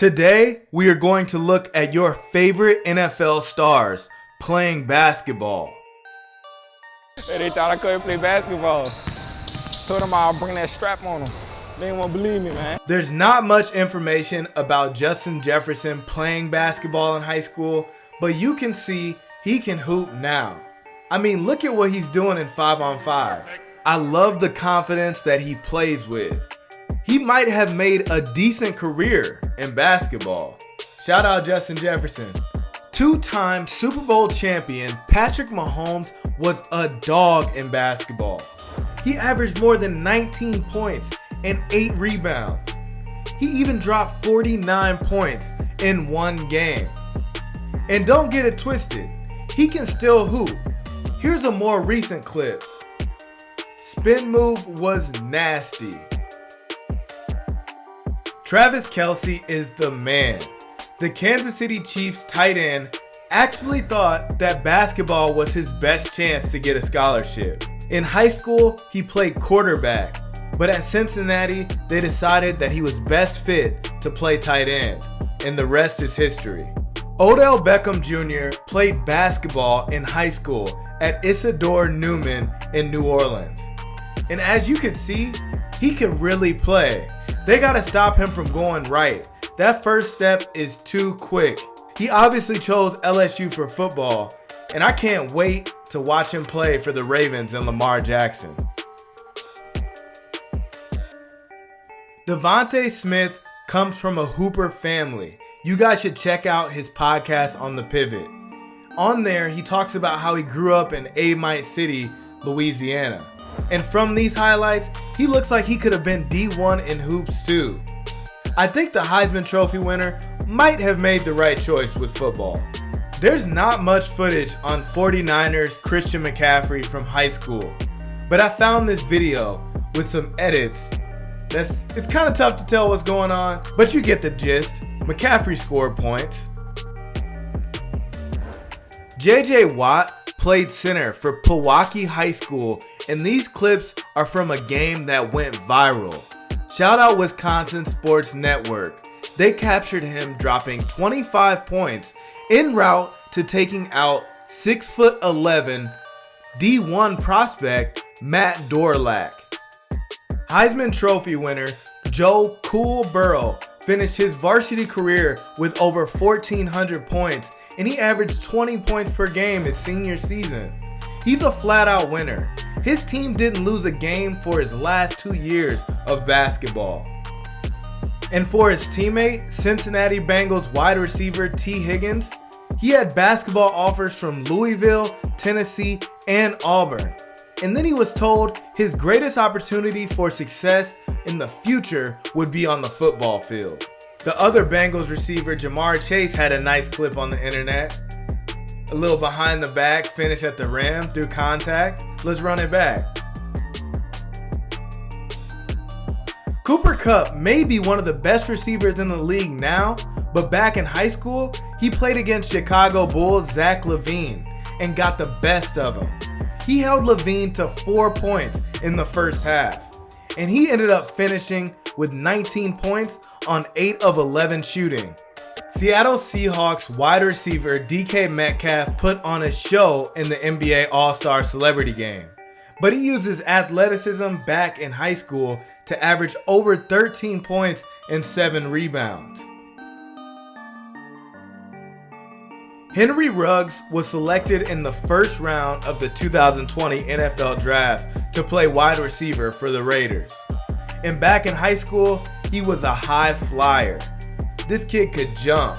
Today, we are going to look at your favorite NFL stars playing basketball. Hey, they thought I couldn't play basketball. Told them I'll bring that strap on them. They didn't want to believe me, man. There's not much information about Justin Jefferson playing basketball in high school, but you can see he can hoop now. I mean, look at what he's doing in 5-on-5. I love the confidence that he plays with. He might have made a decent career in basketball. Shout out Justin Jefferson. Two-time Super Bowl champion Patrick Mahomes was a dog in basketball. He averaged more than 19 points and 8 rebounds. He even dropped 49 points in one game. And don't get it twisted, he can still hoop. Here's a more recent clip. Spin move was nasty. Travis KELCE is the man. The Kansas City Chiefs tight end actually thought that basketball was his best chance to get a scholarship. In high school, he played quarterback, but at Cincinnati, they decided that he was best fit to play tight end, and the rest is history. Odell Beckham Jr. played basketball in high school at Isidore Newman in New Orleans. And as you can see, he can really play. They gotta stop him from going right. That first step is too quick. He obviously chose LSU for football, and I can't wait to watch him play for the Ravens and Lamar Jackson. DeVonte Smith comes from a Hooper family. You guys should check out his podcast on The Pivot. On there, he talks about how he grew up in Amite City, Louisiana. And from these highlights, he looks like he could have been D1 in hoops too. I think the Heisman Trophy winner might have made the right choice with football. There's not much footage on 49ers Christian McCaffrey from high school, but I found this video with some edits. It's kind of tough to tell what's going on, but you get the gist. McCaffrey scored points. J.J. Watt played center for Pewaukee High School, and these clips are from a game that went viral. Shout out Wisconsin Sports Network. They captured him dropping 25 points en route to taking out 6'11" D1 prospect Matt Dorlack. Heisman Trophy winner Joe Cool Burrow finished his varsity career with over 1,400 points, and he averaged 20 points per game his senior season. He's a flat-out winner. His team didn't lose a game for his last 2 years of basketball. And for his teammate, Cincinnati Bengals wide receiver T. Higgins, he had basketball offers from Louisville, Tennessee, and Auburn. And then he was told his greatest opportunity for success in the future would be on the football field. The other Bengals receiver, Jamar Chase, had a nice clip on the internet. A little behind the back finish at the rim through contact. Let's run it back. Cooper Kupp may be one of the best receivers in the league now, but back in high school, he played against Chicago Bulls Zach LaVine and got the best of him. He held LaVine to 4 points in the first half, and he ended up finishing with 19 points on 8 of 11 shooting. Seattle Seahawks wide receiver DK Metcalf put on a show in the NBA All-Star Celebrity Game, but he used his athleticism back in high school to average over 13 points and 7 rebounds. Henry Ruggs was selected in the first round of the 2020 NFL Draft to play wide receiver for the Raiders. And back in high school, he was a high flyer. This kid could jump.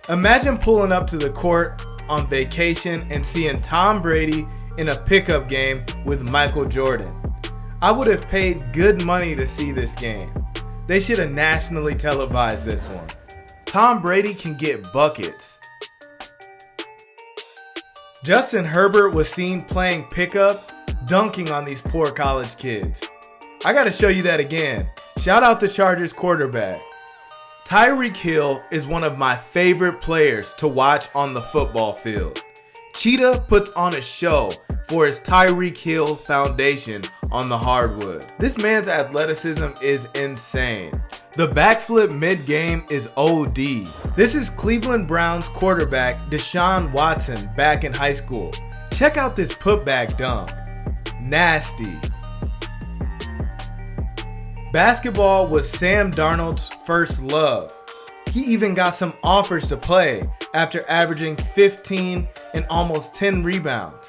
Imagine pulling up to the court on vacation and seeing Tom Brady in a pickup game with Michael Jordan. I would have paid good money to see this game. They should have nationally televised this one. Tom Brady can get buckets. Justin Herbert was seen playing pickup, dunking on these poor college kids. I gotta show you that again. Shout out the Chargers quarterback. Tyreek Hill is one of my favorite players to watch on the football field. Cheetah puts on a show for his Tyreek Hill Foundation on the hardwood. This man's athleticism is insane. The backflip mid-game is OD. This is Cleveland Browns quarterback Deshaun Watson back in high school. Check out this putback dunk. Nasty. Basketball was Sam Darnold's first love. He even got some offers to play after averaging 15 and almost 10 rebounds.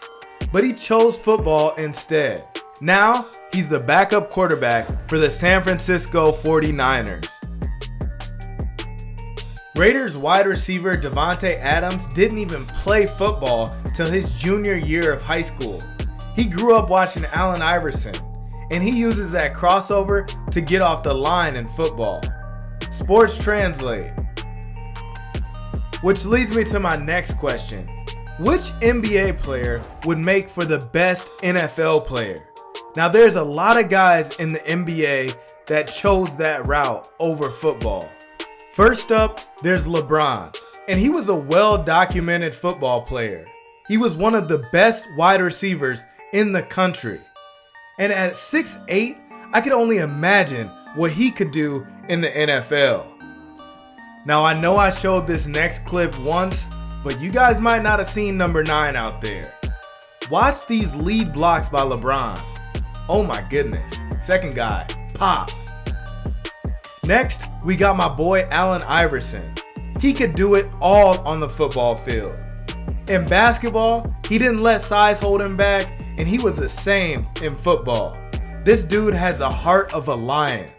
But he chose football instead. Now, he's the backup quarterback for the San Francisco 49ers. Raiders wide receiver Davante Adams didn't even play football till his junior year of high school. He grew up watching Allen Iverson, and he uses that crossover to get off the line in football. Sports Translate. Which leads me to my next question. Which NBA player would make for the best NFL player? Now there's a lot of guys in the NBA that chose that route over football. First up, there's LeBron, and he was a well-documented football player. He was one of the best wide receivers in the country. And at 6'8", I could only imagine what he could do in the NFL. Now I know I showed this next clip once, but you guys might not have seen number 9 out there. Watch these lead blocks by LeBron. Oh my goodness. Second guy, pop. Next, we got my boy Allen Iverson. He could do it all on the football field. In basketball, he didn't let size hold him back, and he was the same in football. This dude has the heart of a lion.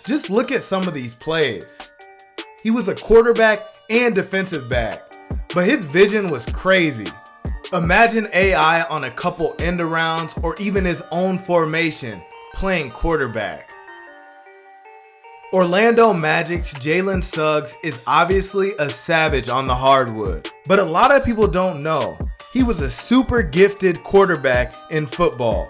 Just look at some of these plays. He was a quarterback and defensive back, but his vision was crazy. Imagine AI on a couple end arounds or even his own formation playing quarterback. Orlando Magic's Jalen Suggs is obviously a savage on the hardwood, but a lot of people don't know he was a super gifted quarterback in football.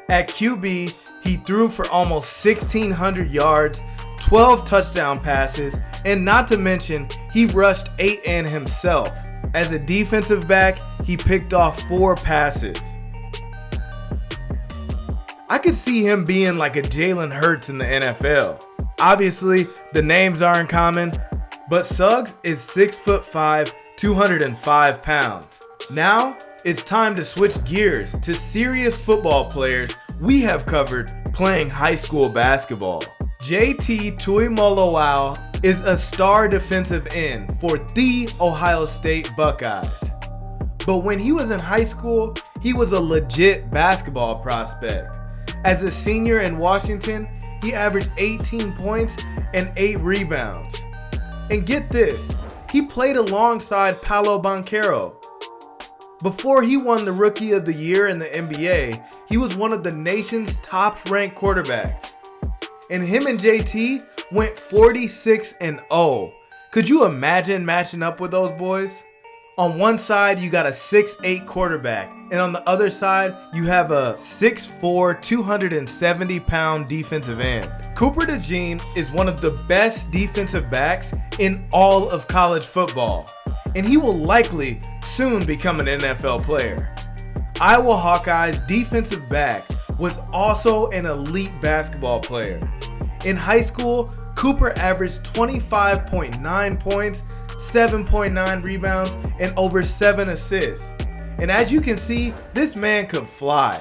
At QB, he threw for almost 1,600 yards, 12 touchdown passes, and not to mention, he rushed 8 in himself. As a defensive back, he picked off 4 passes. I could see him being like a Jalen Hurts in the NFL. Obviously, the names aren't common, but Suggs is 6'5", 205 pounds. Now, it's time to switch gears to serious football players we have covered playing high school basketball. JT TUIMOLOAU is a star defensive end for the Ohio State Buckeyes. But when he was in high school, he was a legit basketball prospect. As a senior in Washington, he averaged 18 points and 8 rebounds. And get this, he played alongside PAOLO Banchero. Before he won the Rookie of the Year in the NBA, he was one of the nation's top-ranked quarterbacks. And him and JT went 46-0. Could you imagine matching up with those boys? On one side, you got a 6'8" quarterback, and on the other side, you have a 6'4", 270-pound defensive end. Cooper DeJean is one of the best defensive backs in all of college football, and he will likely soon become an NFL player. Iowa Hawkeyes defensive back was also an elite basketball player. In high school, Cooper averaged 25.9 points, 7.9 rebounds, and over 7 assists. And as you can see, this man could fly.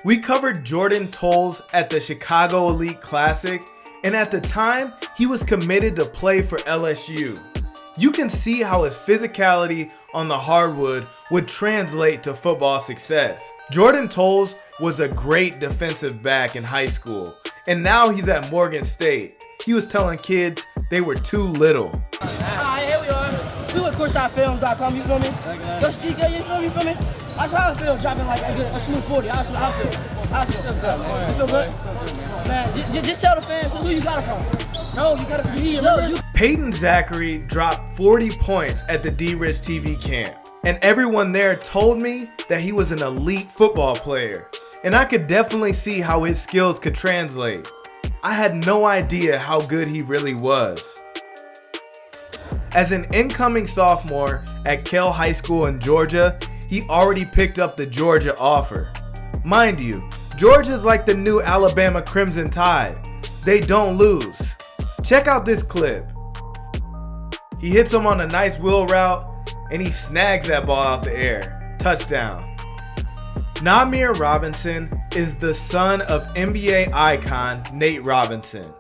We covered Jordan Toles at the Chicago Elite Classic, and at the time, he was committed to play for LSU. You can see how his physicality on the hardwood would translate to football success. Jordan Toles was a great defensive back in high school, and now he's at Morgan State. He was telling kids they were too little. Alright, here we are. We with CourtsideFilms.com, you feel me? Your street girl, you feel me? That's how I feel dropping like a smooth 40. I feel good. You feel good? Man, just tell the fans who you got it from. No, you got it from me. No, Peyton Zachary dropped 40 points at the D-Rich TV camp, and everyone there told me that he was an elite football player, and I could definitely see how his skills could translate. I had no idea how good he really was. As an incoming sophomore at KELCE High School in Georgia, he already picked up the Georgia offer. Mind you, Georgia's like the new Alabama Crimson Tide. They don't lose. Check out this clip. He hits him on a nice wheel route and he snags that ball out the air. Touchdown. Namir Robinson is the son of NBA icon Nate Robinson.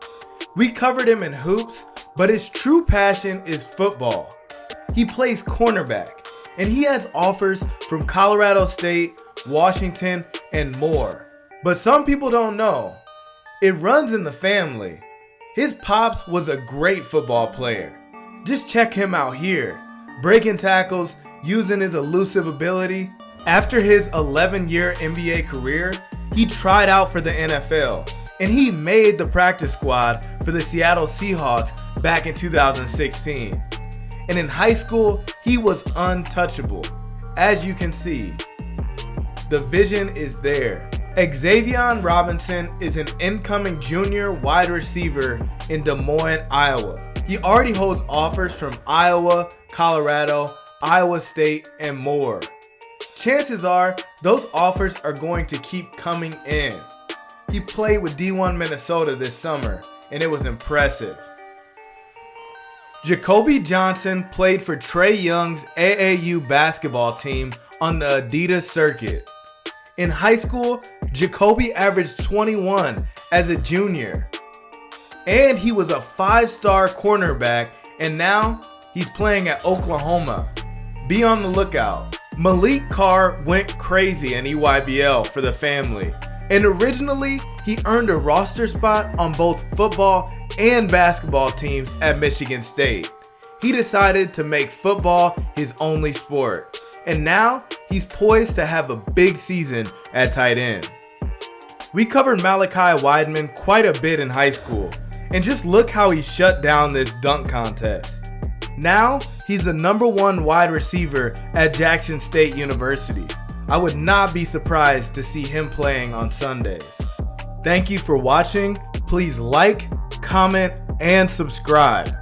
We covered him in hoops, but his true passion is football. He plays cornerback, and he has offers from Colorado State, Washington, and more. But some people don't know. It runs in the family. His pops was a great football player. Just check him out here, breaking tackles, using his elusive ability. After his 11-year NBA career, he tried out for the NFL, and he made the practice squad for the Seattle Seahawks back in 2016. And in high school, he was untouchable. As you can see, the vision is there. XZAVION Robinson is an incoming junior wide receiver in Des Moines, Iowa. He already holds offers from Iowa, Colorado, Iowa State, and more. Chances are those offers are going to keep coming in. He played with D1 Minnesota this summer, and it was impressive. JACOBE Johnson played for Trae Young's AAU basketball team on the Adidas circuit. In high school, JACOBE averaged 21 as a junior. And he was a 5-star cornerback, and now he's playing at Oklahoma. Be on the lookout. Malik Carr went crazy in EYBL for the family, and originally he earned a roster spot on both football and basketball teams at Michigan State. He decided to make football his only sport, and now he's poised to have a big season at tight end. We covered Malachi Wideman quite a bit in high school, and just look how he shut down this dunk contest. Now, he's the #1 wide receiver at Jackson State University. I would not be surprised to see him playing on Sundays. Thank you for watching. Please like, comment, and subscribe.